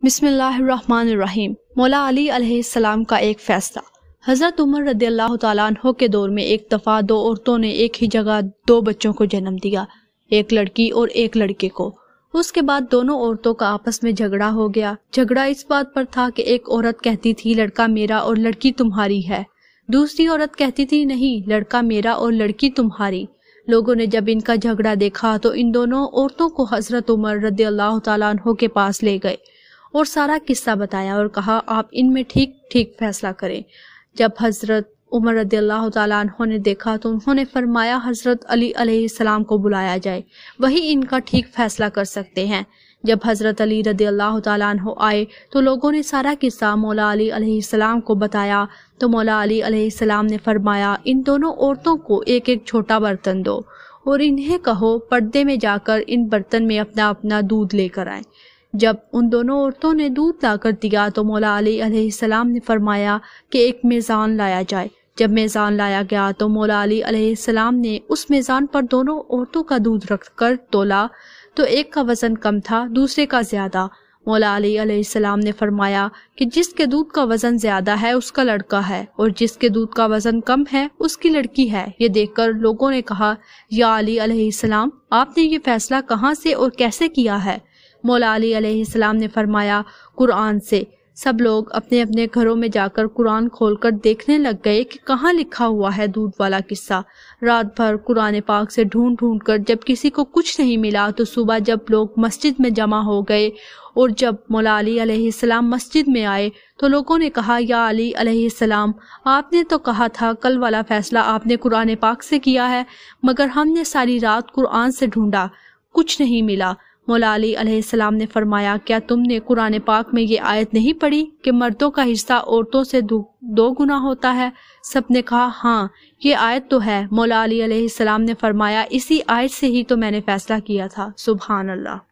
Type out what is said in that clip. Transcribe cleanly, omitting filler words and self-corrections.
بسم اللہ الرحمن الرحیم۔ مولا علی علیہ السلام کا ایک فیصلہ۔ حضرت عمر رضی اللہ تعالیٰ عنہ کے دور میں ایک دفعہ دو عورتوں نے ایک ہی جگہ دو بچوں کو جنم دیا، ایک لڑکی اور ایک لڑکے کو۔ اس کے بعد دونوں عورتوں کا آپس میں جھگڑا ہو گیا۔ جھگڑا اس بات پر تھا کہ ایک عورت کہتی تھی لڑکا میرا اور لڑکی تمہاری ہے، دوسری عورت کہتی تھی نہیں، لڑکا میرا اور لڑکی تمہاری۔ لوگوں نے جب ان کا جھگڑا دیکھا تو ان دونوں عورتوں کو حضرت عمر رضی اللہ تعالیٰ عنہ کے پاس لے گئے اور سارا قصہ بتایا اور کہا آپ ان میں ٹھیک ٹھیک فیصلہ کریں۔ جب حضرت عمر رضی اللہ تعالیٰ عنہ نے دیکھا تو انہوں نے فرمایا حضرت علی علیہ السلام کو بلایا جائے، وہی ان کا ٹھیک فیصلہ کر سکتے ہیں۔ جب حضرت علی رضی اللہ تعالیٰ عنہ آئے تو لوگوں نے سارا قصہ مولا علی علیہ السلام کو بتایا تو مولا علی علیہ السلام نے فرمایا ان دونوں عورتوں کو ایک ایک چھوٹا برتن دو اور انہیں کہو پردے میں جا کر ان برتن میں اپنا اپنا دودھ لے کر آئیں۔ جب ان دونوں عورتوں نے دودھ لا کر دیا تو مولا علی علیہ السلام نے فرمایا کہ ایک میزان لایا جائے۔ جب میزان لایا گیا تو مولا علی علیہ السلام نے اس میزان پر دونوں عورتوں کا دودھ رکھ کر تولا تو ایک کا وزن کم تھا، دوسرے کا زیادہ۔ مولا علی علیہ السلام نے فرمایا کہ جس کے دودھ کا وزن زیادہ ہے اس کا لڑکا ہے اور جس کے دودھ کا وزن کم ہے اس کی لڑکی ہے۔ یہ دیکھ کر لوگوں نے کہا یا علی علیہ السلام، آپ نے یہ فیصلہ کہاں سے اور کیسے کیا ہے؟ مولا علی علیہ السلام نے فرمایا قرآن سے۔ سب لوگ اپنے اپنے گھروں میں جا کر قرآن کھول کر دیکھنے لگ گئے کہ کہاں لکھا ہوا ہے دودھ والا قصہ۔ رات بھر قرآن پاک سے ڈھونڈ ڈھونڈ کر جب کسی کو کچھ نہیں ملا تو صبح جب لوگ مسجد میں جمع ہو گئے اور جب مولا علی علیہ السلام مسجد میں آئے تو لوگوں نے کہا یا علی علیہ السلام، آپ نے تو کہا تھا کل والا فیصلہ آپ نے قرآن پاک سے کیا ہے، مگر ہم نے ساری رات قرآن سے ڈھونڈا، کچھ نہیں ملا۔ مولا علی علیہ السلام نے فرمایا کیا تم نے قرآن پاک میں یہ آیت نہیں پڑھی کہ مردوں کا حصہ عورتوں سے دو گنا ہوتا ہے؟ سب نے کہا ہاں یہ آیت تو ہے۔ مولا علی علیہ السلام نے فرمایا اسی آیت سے ہی تو میں نے فیصلہ کیا تھا۔ سبحان اللہ۔